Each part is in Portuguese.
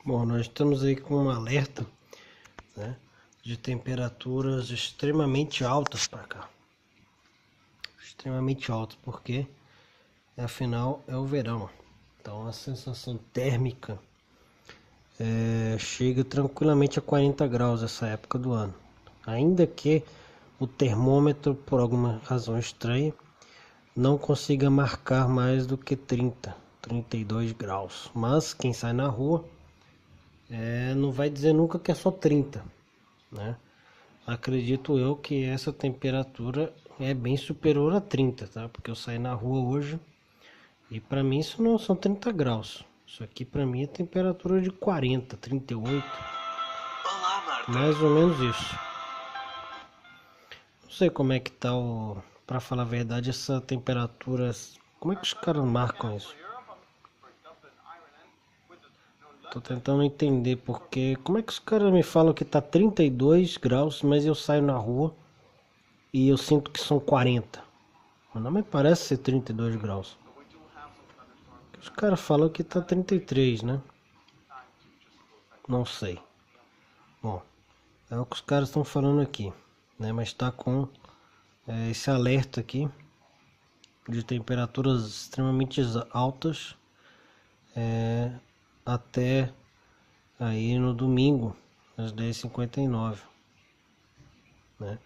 Bom, nós estamos aí com um alerta, né, de temperaturas extremamente altas para cá. Extremamente altas, porque afinal é o verão. Então a sensação térmica chega tranquilamente a 40 graus essa época do ano. Ainda que o termômetro, por alguma razão estranha, não consiga marcar mais do que 32 graus. Mas quem sai na rua não vai dizer nunca que é só 30, né? Acredito eu que essa temperatura é bem superior a 30, tá? Porque eu saí na rua hoje e para mim isso não são 30 graus. Isso aqui para mim é temperatura de 40, 38. Olá, Marta. Mais ou menos isso. Não sei como é que tá para falar a verdade, essa temperatura. Como é que os caras marcam isso? Tô tentando entender porque como é que os caras me falam que tá 32 graus, mas eu saio na rua e eu sinto que são 40. Mas não me parece ser 32 graus. Os caras falam que tá 33, né? Não sei. Bom, é o que os caras estão falando aqui, né? Mas tá com esse alerta aqui de temperaturas extremamente altas até aí no domingo às 10h59, né?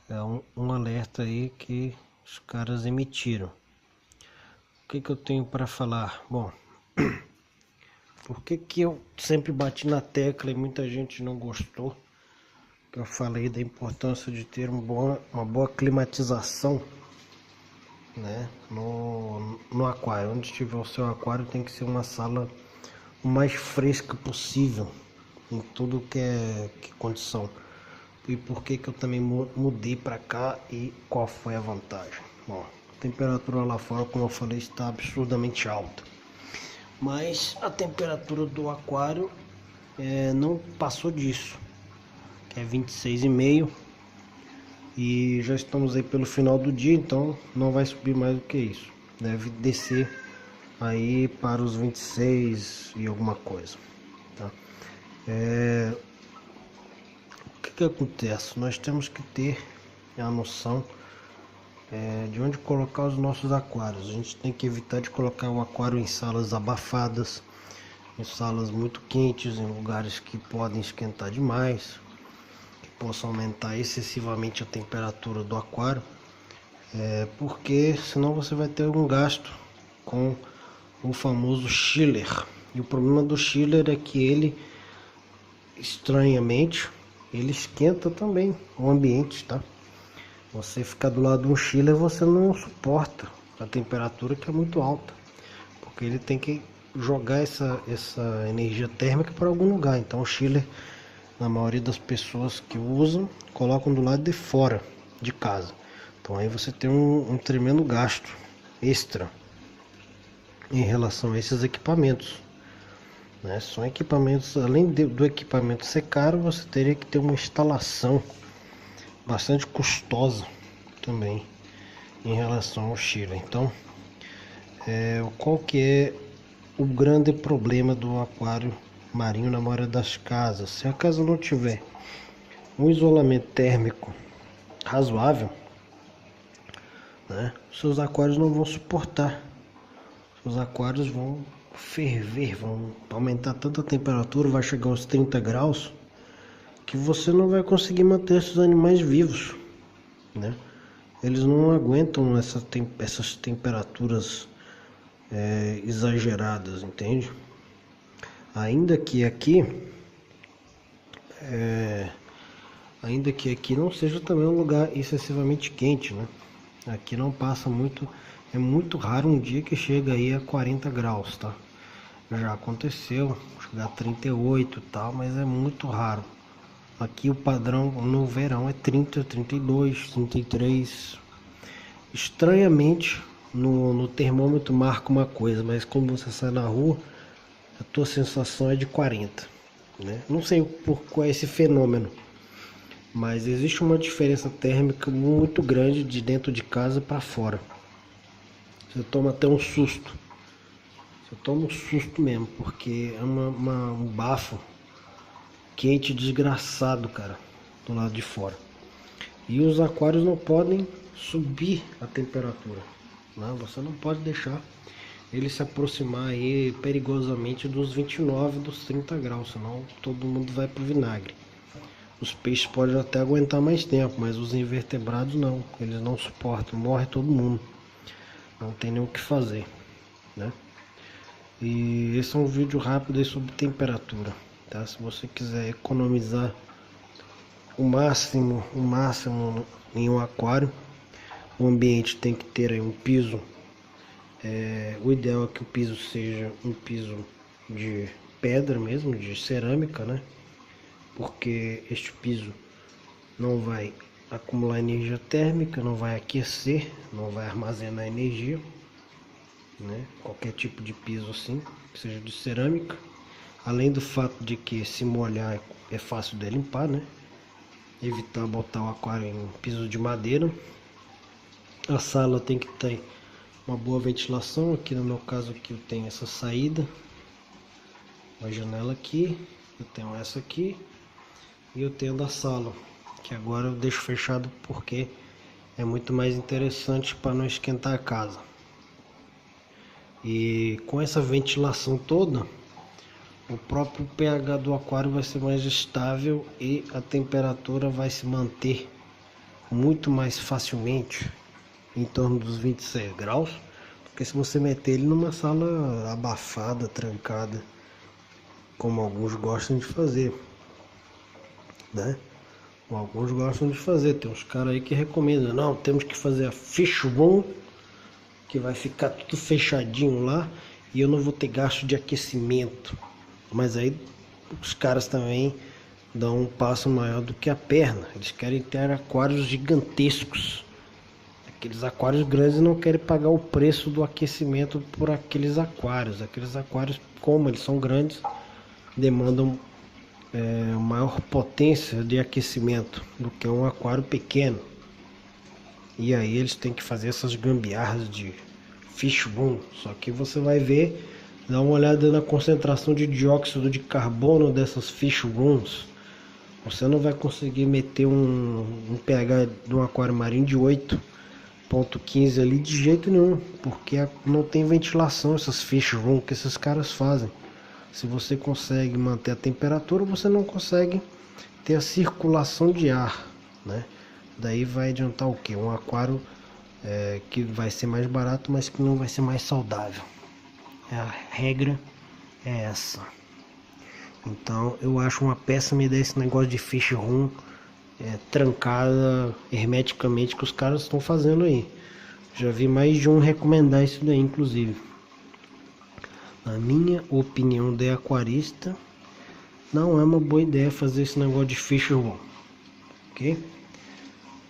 É um alerta aí que os caras emitiram. O que eu tenho para falar? Bom, por que eu sempre bati na tecla e muita gente não gostou? Que eu falei da importância de ter uma boa climatização, né, no aquário. Onde tiver o seu aquário tem que ser uma sala o mais fresca possível em tudo que é condição. E por que eu também mudei para cá e qual foi a vantagem? Bom, a temperatura lá fora, como eu falei, está absurdamente alta, mas a temperatura do aquário não passou disso, que é 26,5, e já estamos aí pelo final do dia, então não vai subir mais do que isso. Deve descer aí para os 26 e alguma coisa, tá? O que acontece? Nós temos que ter a noção de onde colocar os nossos aquários. A gente tem que evitar de colocar o aquário em salas abafadas, em salas muito quentes, em lugares que podem esquentar demais, que possam aumentar excessivamente a temperatura do aquário, porque senão você vai ter um gasto com o famoso chiller. E o problema do chiller é que ele, estranhamente, ele esquenta também o ambiente, tá? Você ficar do lado de um chiller, você não suporta a temperatura, que é muito alta, porque ele tem que jogar essa energia térmica para algum lugar. Então o chiller, na maioria das pessoas que usam, colocam do lado de fora de casa. Então aí você tem um tremendo gasto extra em relação a esses equipamentos, né? São equipamentos, além do equipamento ser caro, você teria que ter uma instalação bastante custosa também em relação ao chiller. Então, qual que é o grande problema do aquário marinho na maioria das casas? Se a casa não tiver um isolamento térmico razoável, né, seus aquários não vão suportar. Os aquários vão ferver, vão aumentar tanta temperatura, vai chegar aos 30 graus, que você não vai conseguir manter esses animais vivos, né? Eles não aguentam essas temperaturas exageradas, entende? Ainda que aqui não seja também um lugar excessivamente quente, né? Aqui não passa muito, é muito raro um dia que chega aí a 40 graus, tá? Já aconteceu, chegar a 38 e tal, mas é muito raro. Aqui o padrão no verão é 30, 32, 33. Estranhamente, no termômetro marca uma coisa, mas quando você sai na rua, a tua sensação é de 40, né? Não sei por qual é esse fenômeno, mas existe uma diferença térmica muito grande de dentro de casa para fora. Você toma até um susto Você toma um susto mesmo, porque é um bafo quente desgraçado, cara, do lado de fora. E os aquários não podem subir a temperatura, né? Você não pode deixar ele se aproximar aí perigosamente dos 29, dos 30 graus, senão todo mundo vai pro vinagre. Os peixes podem até aguentar mais tempo, mas os invertebrados não, eles não suportam, morre todo mundo. Não tem nem o que fazer, né? E esse é um vídeo rápido aí sobre temperatura, tá? Se você quiser economizar o máximo em um aquário, o ambiente tem que ter aí um piso. O ideal é que o piso seja um piso de pedra mesmo, de cerâmica, né? Porque este piso não vai acumular energia térmica, não vai aquecer, não vai armazenar energia, né? Qualquer tipo de piso assim, que seja de cerâmica. Além do fato de que se molhar é fácil de limpar, né? Evitar botar o aquário em piso de madeira. A sala tem que ter uma boa ventilação. Aqui no meu caso aqui eu tenho essa saída, uma janela aqui, eu tenho essa aqui e eu tenho da sala, que agora eu deixo fechado porque é muito mais interessante para não esquentar a casa. E com essa ventilação toda, o próprio pH do aquário vai ser mais estável e a temperatura vai se manter muito mais facilmente em torno dos 26 graus, porque se você meter ele numa sala abafada, trancada, como alguns gostam de fazer, né? Alguns gostam de fazer, tem uns caras aí que recomendam, não, temos que fazer a fish room, que vai ficar tudo fechadinho lá e eu não vou ter gasto de aquecimento. Mas aí os caras também dão um passo maior do que a perna, eles querem ter aquários gigantescos. Aqueles aquários grandes não querem pagar o preço do aquecimento por aqueles aquários. Aqueles aquários, como eles são grandes, demandam maior potência de aquecimento do que um aquário pequeno. E aí eles têm que fazer essas gambiarras de fish room. Só que você vai ver, dá uma olhada na concentração de dióxido de carbono dessas fish rooms. Você não vai conseguir meter um pH de um aquário marinho de 8,15 ali de jeito nenhum, porque não tem ventilação essas fish room que esses caras fazem. Se você consegue manter a temperatura, você não consegue ter a circulação de ar, né? Daí vai adiantar o que? Um aquário que vai ser mais barato, mas que não vai ser mais saudável. A regra é essa. Então eu acho uma péssima ideia esse negócio de fish room trancada hermeticamente que os caras estão fazendo aí. Já vi mais de um recomendar isso daí, inclusive. Na minha opinião de aquarista, não é uma boa ideia fazer esse negócio de fish room, ok?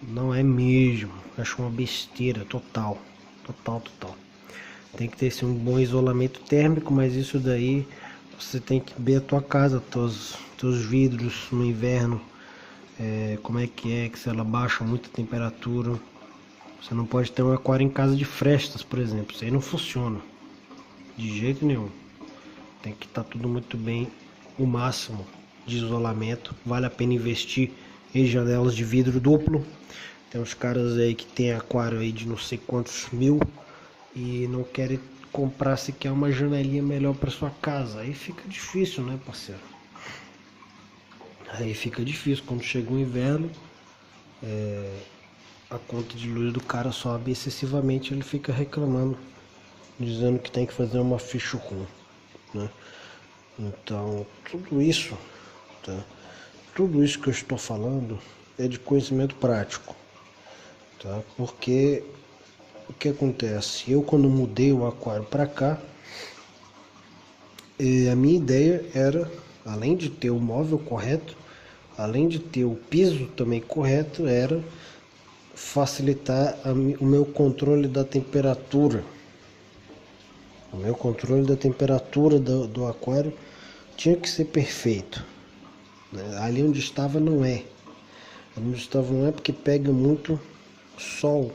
Não é mesmo, acho uma besteira total. Tem que ter sim, um bom isolamento térmico, mas isso daí você tem que ver a tua casa, teus vidros no inverno, como é que se ela baixa muito a temperatura. Você não pode ter um aquário em casa de frestas, por exemplo, isso aí não funciona de jeito nenhum. Tem que estar tudo muito bem, o máximo de isolamento. Vale a pena investir em janelas de vidro duplo. Tem uns caras aí que tem aquário aí de não sei quantos mil e não querem comprar sequer uma janelinha melhor para sua casa. Aí fica difícil, né, parceiro? Aí fica difícil. Quando chega o inverno, a conta de luz do cara sobe excessivamente, ele fica reclamando, dizendo que tem que fazer uma fish room, né? Então tudo isso, tá? Tudo isso que eu estou falando é de conhecimento prático, tá? Porque o que acontece? Eu, quando mudei o aquário para cá, a minha ideia era, além de ter o móvel correto, além de ter o piso também correto, era facilitar o meu controle da temperatura. O meu controle da temperatura do aquário tinha que ser perfeito. Ali onde estava não é. Ali onde estava não é porque pega muito sol,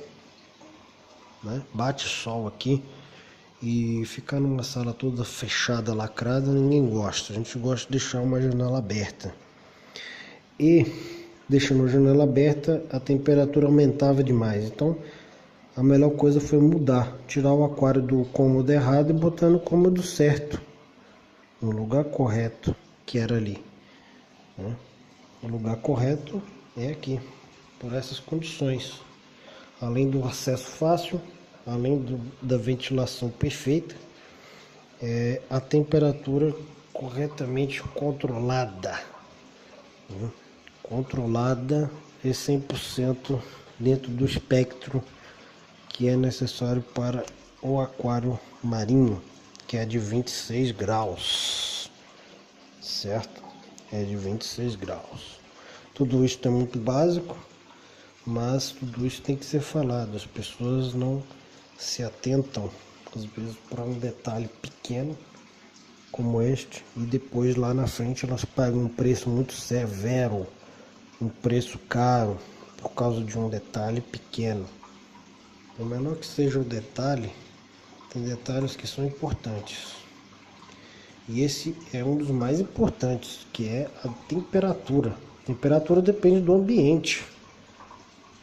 né? Bate sol aqui E ficar numa sala toda fechada, lacrada, ninguém gosta. A gente gosta de deixar uma janela aberta. E deixando a janela aberta, a temperatura aumentava demais. Então a melhor coisa foi mudar, tirar o aquário do cômodo errado e botar no cômodo certo, no lugar correto, que era ali, né? O lugar correto é aqui, por essas condições. Além do acesso fácil, além da ventilação perfeita, a temperatura corretamente controlada, né? Controlada e 100% dentro do espectro que é necessário para o aquário marinho, que é de 26 graus, certo? É de 26 graus. Tudo isso é muito básico, mas tudo isso tem que ser falado. As pessoas não se atentam, às vezes, para um detalhe pequeno como este, e depois lá na frente elas pagam um preço muito severo, um preço caro, por causa de um detalhe pequeno. Por menor que seja o detalhe, tem detalhes que são importantes. E esse é um dos mais importantes, que é a temperatura. A temperatura depende do ambiente.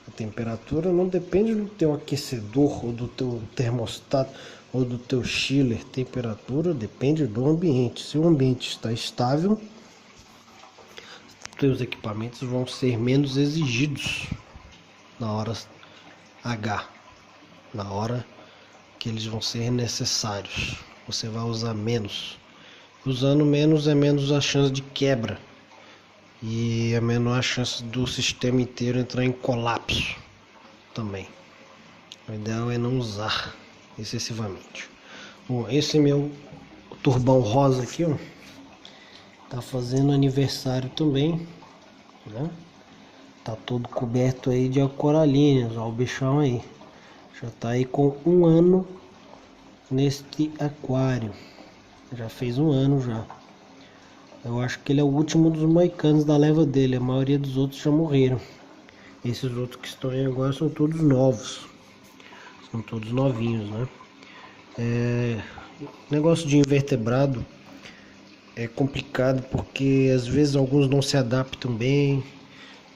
A temperatura não depende do teu aquecedor, ou do teu termostato, ou do teu chiller. Temperatura depende do ambiente. Se o ambiente está estável, teus equipamentos vão ser menos exigidos na hora H, na hora que eles vão ser necessários. Você vai usar menos. Usando menos é menos a chance de quebra e é menor a chance do sistema inteiro entrar em colapso também. O ideal é não usar excessivamente. Bom, esse meu turbão rosa aqui, ó, tá fazendo aniversário também, né? Tá todo coberto aí de coralinas, ó, o bichão aí. Já tá aí com 1 ano neste aquário. Já fez 1 ano já. Eu acho que ele é o último dos moicanos da leva dele. A maioria dos outros já morreram. Esses outros que estão aí agora são todos novos. São todos novinhos, né? Negócio de invertebrado é complicado porque às vezes alguns não se adaptam bem.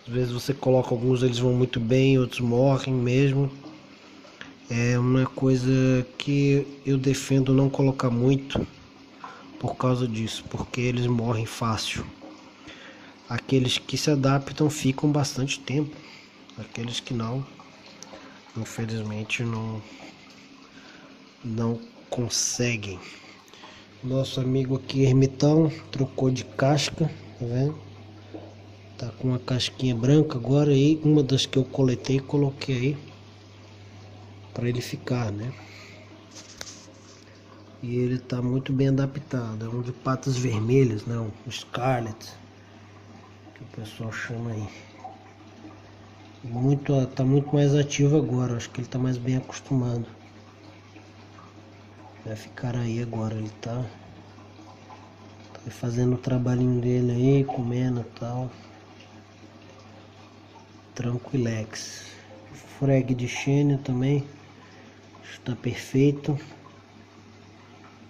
Às vezes você coloca alguns, eles vão muito bem, outros morrem mesmo. É uma coisa que eu defendo não colocar muito por causa disso, porque eles morrem fácil. Aqueles que se adaptam ficam bastante tempo. Aqueles que não, infelizmente não conseguem. Nosso amigo aqui, ermitão, trocou de casca, tá vendo? Tá com uma casquinha branca agora aí, uma das que eu coletei e coloquei aí para ele ficar, né? E ele tá muito bem adaptado, é um de patas vermelhas, né? Um Scarlet, que o pessoal chama aí. Tá muito mais ativo agora, acho que ele tá mais bem acostumado. Vai ficar aí agora, ele tá fazendo o trabalhinho dele aí, comendo e tal. Tranquilex. Frag de Xênia também está perfeito.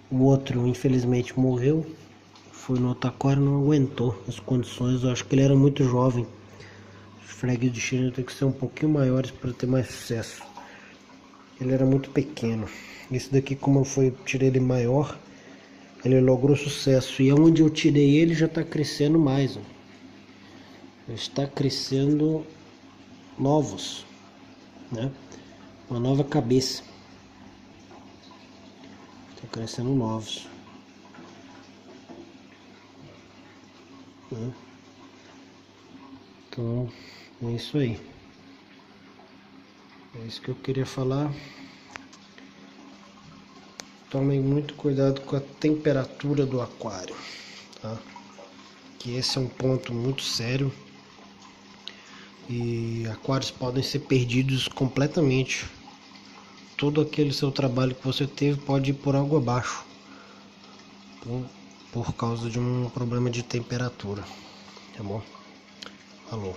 O outro infelizmente morreu, foi no outro aquário, não aguentou as condições. Eu acho que ele era muito jovem. Os frags de Xênia tem que ser um pouquinho maiores para ter mais sucesso. Ele era muito pequeno. Esse daqui, como eu tirei ele maior, ele logrou sucesso. E onde eu tirei ele já está crescendo mais, ó. Está crescendo novos, né? Uma nova cabeça. Está crescendo novos, né? Então é isso aí. É isso que eu queria falar. Tomem muito cuidado com a temperatura do aquário, tá? Que esse é um ponto muito sério. E aquários podem ser perdidos completamente. Todo aquele seu trabalho que você teve pode ir por água abaixo por causa de um problema de temperatura, tá bom? Falou.